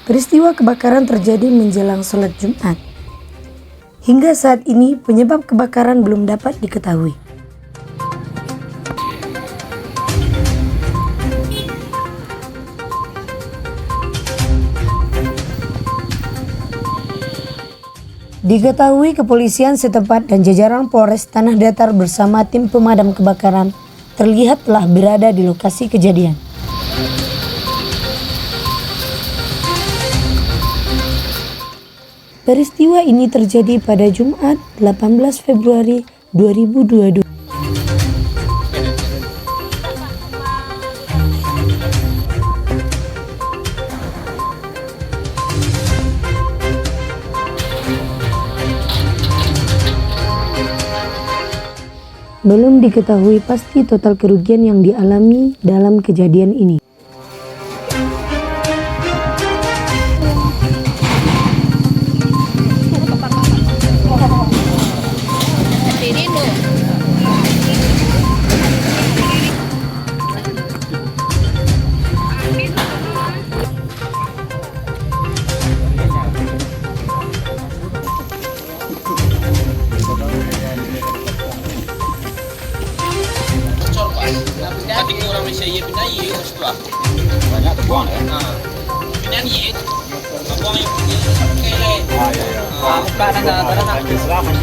Peristiwa kebakaran terjadi menjelang sholat Jumat. Hingga saat ini penyebab kebakaran belum dapat diketahui. Diketahui kepolisian setempat dan jajaran Polres Tanah Datar bersama tim pemadam kebakaran terlihat telah berada di lokasi kejadian. Peristiwa ini terjadi pada Jumat 18 Februari 2022. Belum diketahui pasti total kerugian yang dialami dalam kejadian ini. Tadi orang Malaysia ia pindah ia terus tu banyak terbuang ya. Pindah ia terbuang yang pakai le. Buka nak selamat.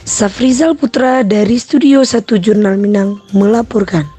Safrizal Putra dari Studio 1 Jurnal Minang melaporkan.